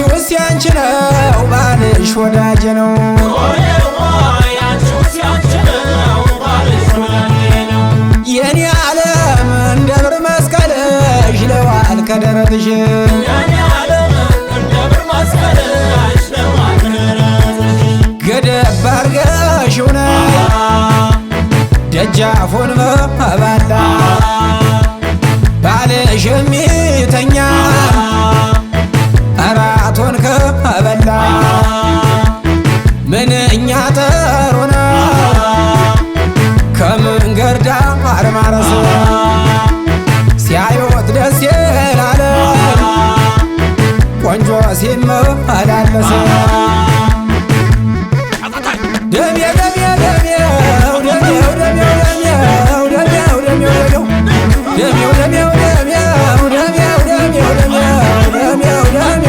ያንቺውስ ያንቺ ነው ባልሽ ወዳጄ ነው የኔ ዓለም እንደ ብር መስቀልሽ ለዋል ከደረትሽ ገደብ አርገሽው ነይ ደጃፉን መባላ ባልሽ የሚተኛ እራቱን ከበላ ምንኛ ጥሩ ነው ከመንገድ ዳር ማረስ ሲያዩት ደስ ይላል ቆንጆ ሲመላለስ ደሜ ደሜ ደሜው ደሜው ደሜው ደሜው ደሜው ደሜው ደሜው ደሜው ደሜው ደሜው ደሜው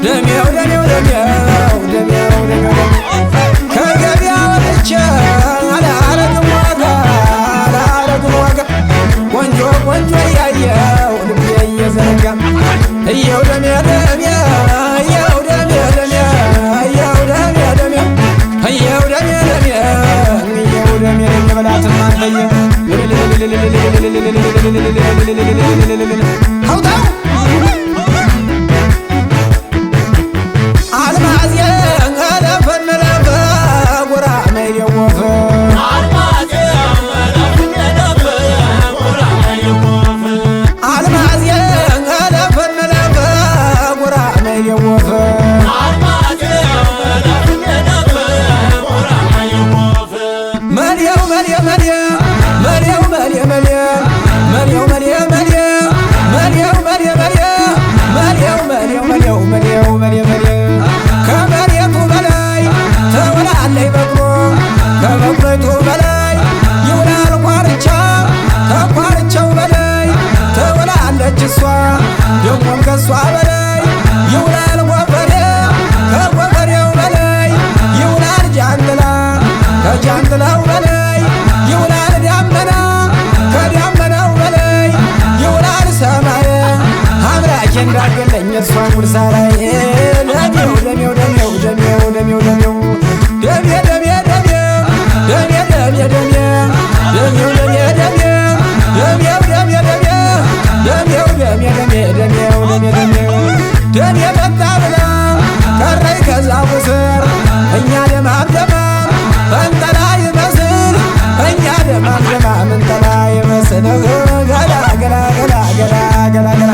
ደሜው ደሜው ደሜው ደሜው ደሜው ከገበያ ወጥቼ አላረግም ዋጋ ቆንጆ ቆንጆ እያየው ልቤ እየዘረጋ እየው ደሜ ደሜ እየው ደሜ ደሜ እየው ደሜ ደሜ እየው ደሜ ደሜ እየው ደሜ ደሜ በላትም አንተየ አውጣው አልማዝ የለፈለፈ ጉራ መይወፍ አልማዝ የለፈለፈ ጉራ መይወፍ መሪው መሪው መሪው መሪው መሪው መሪው መሪው መሪው መሪው መሪው መሪው መሪው መሪው መሪው መሪው መሪው ከመሬቱ በላይ ተወላለይ በቅሎ ከበቅሎቱ በላይ ይውላል ኳርቻ ከኳርቻው በላይ ተወላለች እሷ ደሞም ከሷ በላይ ይውላል ጎፈሬ ከጎፈሬው በላይ ይውላል ጃንጥላ ከጃንጥላው በላይ ይውላል ዳመና ከዳመናው በላይ ይውላል ሰማይ አምላኬ እንዳገለኝ እሷን ጉርሳ ላይ ደሜው ደሜው ደሜው ደሜው ደሜው ደሜው ደሜ ደሜ ደሜ ደሜ ደሜ ደሜ ደሜው ደሜ ደሜ ደሜው ደሜ ደሜ ደሜው ደሜ ደሜ ደሜው ደሜ ደሜው ደሜ መጣ ብላ ቀረይ ከዛፉ ስር እኛ ደማም ደማም እንጠላ ይመስል እኛ ደማም ደማም እንጠላ ይመስል ገላ ገላ ገላ ገላ ገላ ገላ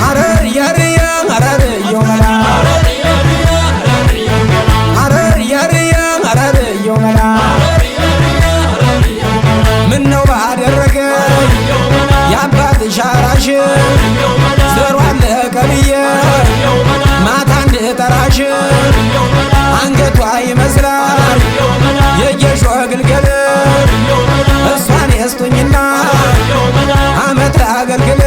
አረር ያርያ አረር የውመላ አረር ያርያ አረር የውመላ ምነው ባደረገ የአባትሽ አራሽ ዘሯን ለቀብዬ ማታ እንድጠራሽ አንገቷ ይመስላል የጌሾ ግልገል እሷን የስጡኝና አመት ላገልግል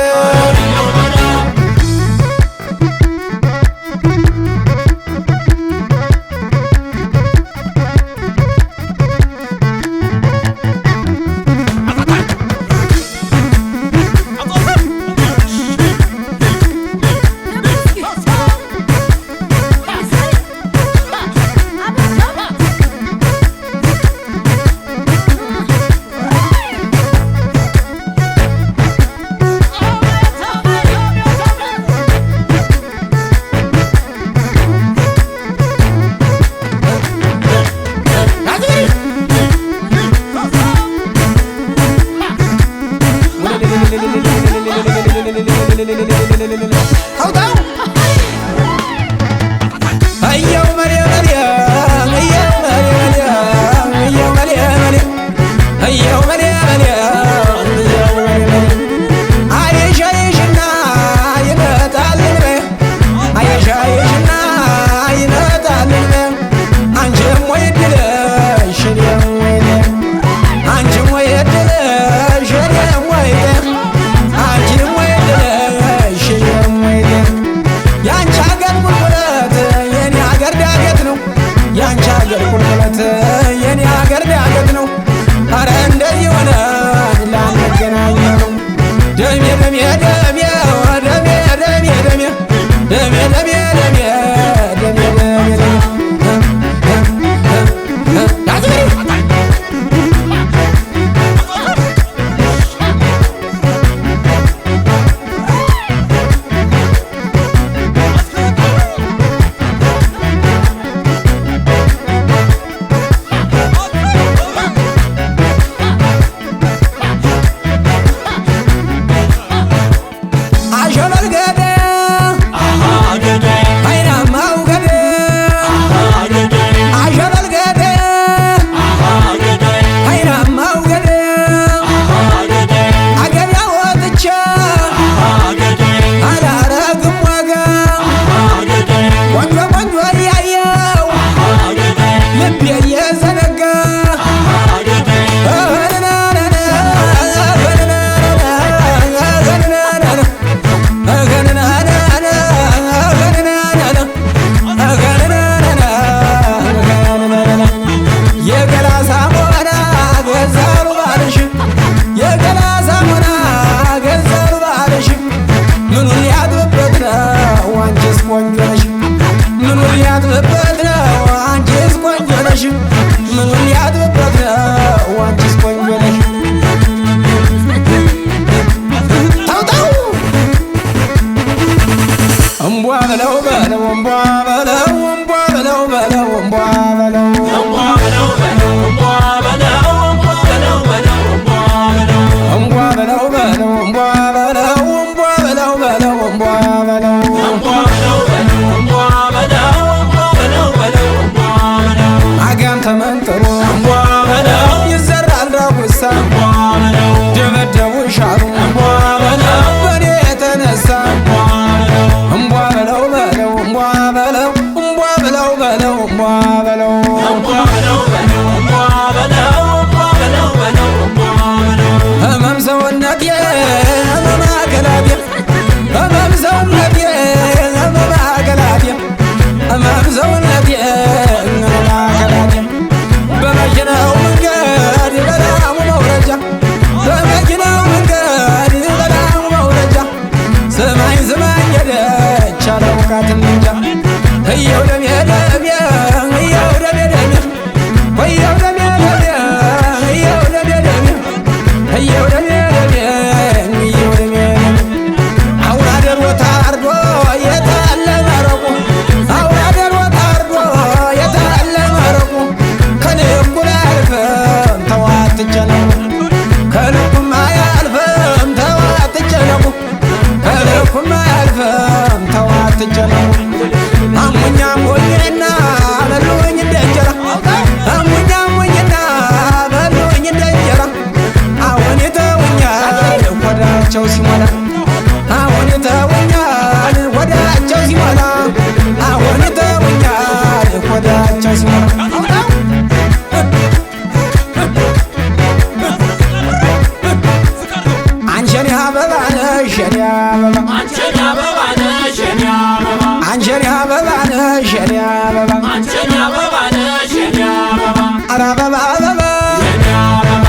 ነሽ የኔ አበባ አንቺን አበባ ነሽ የኔ አበባ አንቺን አበባ ነሽ የኔ አበባ አንቺን አበባ ነሽ የኔ አበባ ኧረ አበባ አበባ የኔ አበባ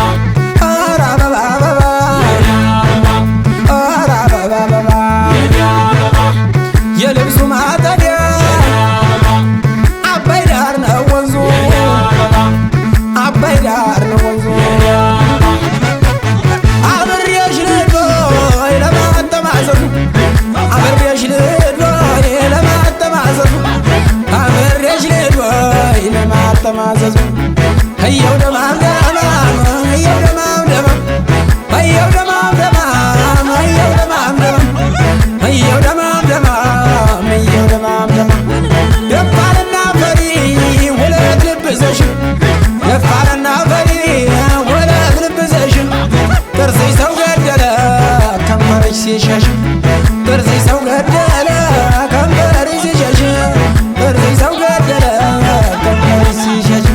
ኧረ አበባ አበባ የኔ አበባ ኧረ አበባ አበባ የኔ አበባ የልብሱ ማጠቢያ አባይ ዳር ነው ወንዙ አባይ ዳር ነው ወንዙ አብሬሽ ልዶይ ለማተማዘዙ አብሬሽ ልዶይ ለማተማዘዙ አብሬሽ ልዶይ ለማተማዘዙ እየው ደማም ደማም እየው ደማም ደማም እየው ደማም ደማም እየው ደማም ደማም እየው ደማም ደማም እየው ደማም ደማም ደፋርና ፈሪ ሁለት ልብ ይዘሽ ደፋርና ፈሪ ሁለት ልብ ይዘሽ ጥርስሽ ሰው ገደለ ከንፈርሽ ሲሸሽ ጥርስሽ ሰው ገደለ ከንፈርሽ ሲሸሽ ጥርስሽ ሰው ገደለ ከንፈርሽ ሲሸሽ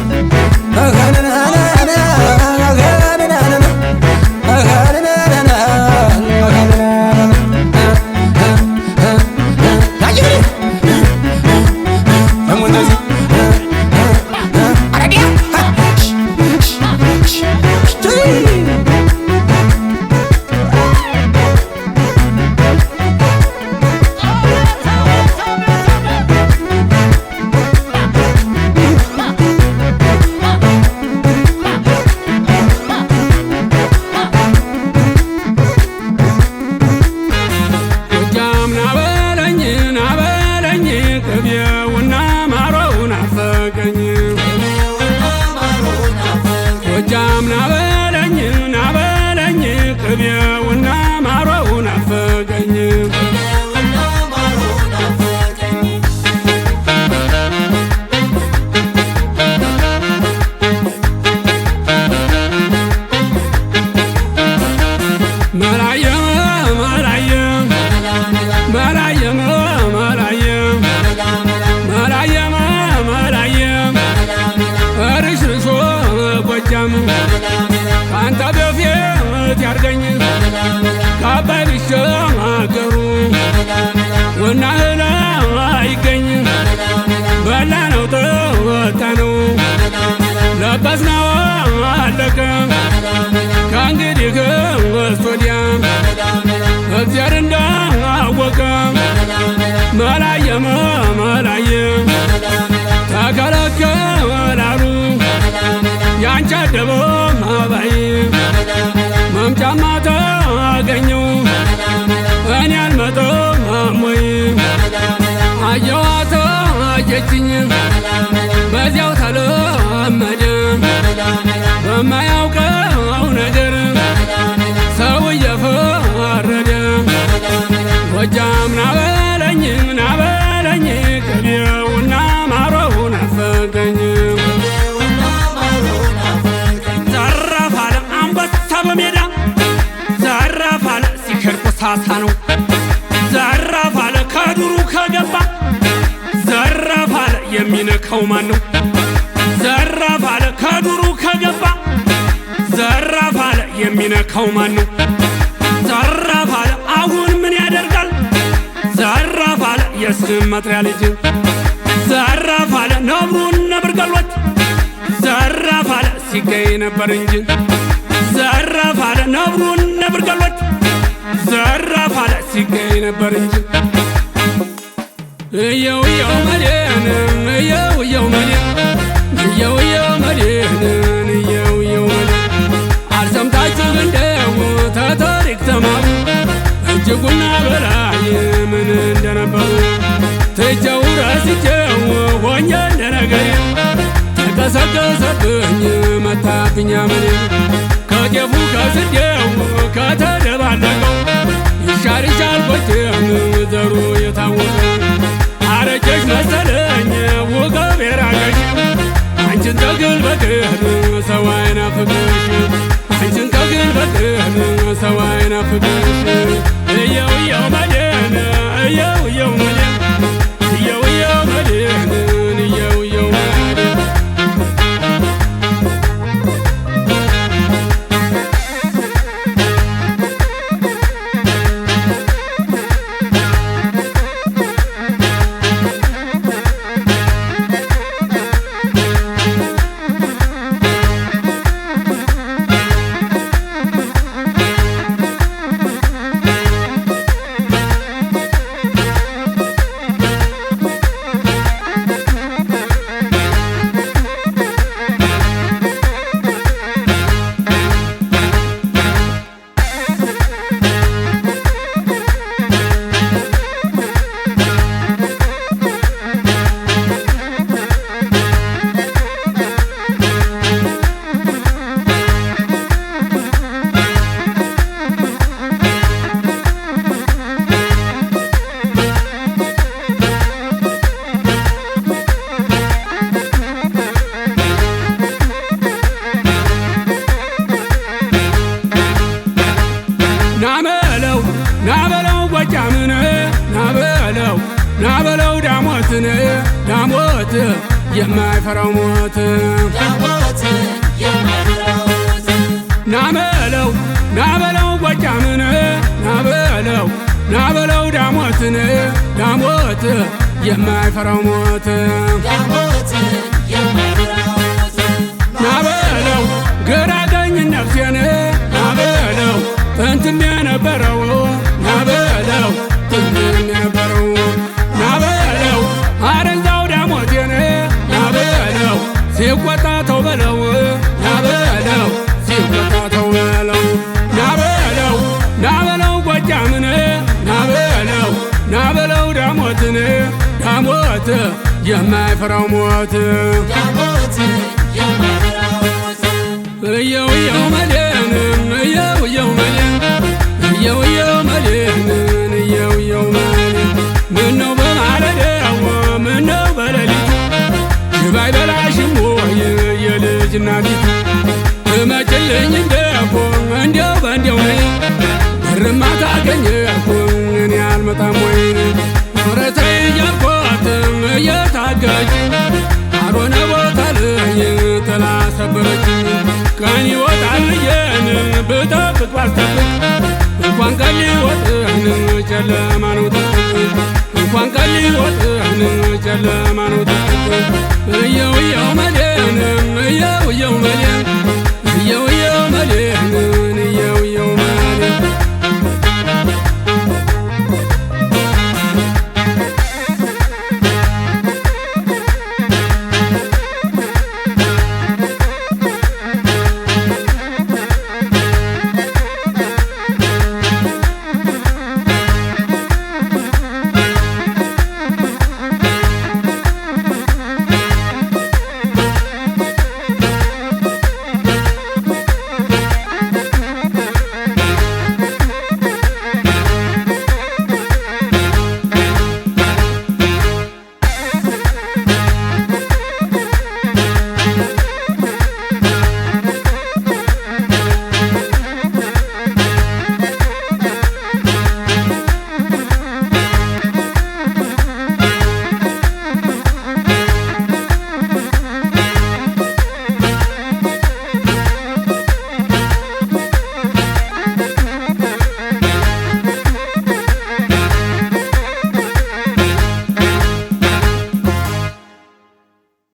ጎጃም ናበለኝ ናበለኝ ቅቤውና ማሮው ናፈቀኝ መላየ መላየ መላየ መላየ መላየ መላየ እርሽርሾ ጎጃም ካንተ በፊት ያርገኝ ከአባይ ቢሻገሩ ወናህላ አይገኝ በላነው ጠወጣነው ለበስነው አለቀ ከእንግዲህ ወዲያ እግዚአብሔር እንዳወቀ መላየ መላየ ተከለከላሉ ያንቺ አደበው አባይ መምጫማ ታገኘው እኔ አልመጣም ወይ አየኋት አየችኝ በዚያው ተለመደ በማያውቀው ነገር ሰው እየፈረደ ጎጃም ናበለኝ ናበለኝ ቅቤውና ማሮው ናፈቀኝ ዘራፍ አለ አንበሳ በሜዳ ዘራፍ አለ ሲከር ቆሳሳ ነው ዘራፍ አለ ከዱሩ ከገባ ዘራፍ አለ የሚነካው ማን ነው ዘራፍ አለ ከዱሩ ከገባ ዘራፍ አለ የሚነካው ማን ነው ዘራፍ አለ አሁን ምን ያደርጋል ዘራፍ አለ የስም መጥሪያ ልጅ ዘራፍ አለ ነብሩን ነብር ገሎት ዘራፍ አለ ሲገኝ ነበር እንጂ ዘራፍ አለ ነብሩን ነብር ገሎት ዘራፍ አለ ሲገኝ ነበር እንጂ እየው እየው መሌን እየው እየው መሌን እየው እየው መሌን እየው እየው መሌን አልሰምታችሁ እንደው ተታሪክ ተማሩ እጅጉና በላይ ምን እንደነበሩ ትቼው ረስቼው ሆኜ እንደነገሬ ተቀሰቀሰብኝ መታብኛ መሌ ከጤፉ ከስዴው ከተደባለቀው ይሻር ይሻል ጎጃም ዘሩ የታወቀ አረጀሽ መሰለኝ ወገብ የራቀሽ አንቺን ተግል በቅል ሰው አይናፍቅሽ አንቺን ተግል በቅል ሰው አይናፍቅሽ እየው እየው መሌን እየው እየው መሌን እየው እየው መሌን እየው እየው መሌን ናበለው ናበለው ጎጃምን ናበለው ናበለው ዳሞትን ዳሞት የማይፈራው ሞት ናበለው ናበለው ጎጃምን ናበለው ናበለው ዳሞትን ዳሞት የማይፈራው ሞት ናበለው ግራ ቀኝ ነፍሴን ናበለው ጥንትም የነበረው ናበለው ጥንትም የነበረው ናበለው አረንዛው ዳሞቴን ናበለው ሲቆጣ ተው በለው ናበለው ሲቆጣ ተው በለው ናበለው ናበለው ጎጃምን ናበለው ናበለው ዳሞትን ዳሞት የማይፈራው ሞት እየው እየው መሌን እየው እየው መሌን እየው እየው መሌን እየው እየው መሌን ምነው በማለዳው ምነው በሌሊቱ ሽባይ በላሽም ወይ የልጅ እናቲቱ ትመጭልኝ እንደኮ እንዲያው በእንዲያው ነይ ብርማ ታገኘኩ እኔ አልመጣም ወይ ኖረተይ እያልኳት እየታገች አልሆነ ቦታ ልኝ ጥላ ሰበረች ቀን ይወጣል ብዬን ብጠብቅ ባልጠብቅ እንኳን ቀን ሊወጥን ጨለማ ነው ጥቅጥቅ እንኳን ቀን ሊወጥን ጨለማ ነው ጥቅጥቅ እየው እየው መሌን እየው እየው መሌን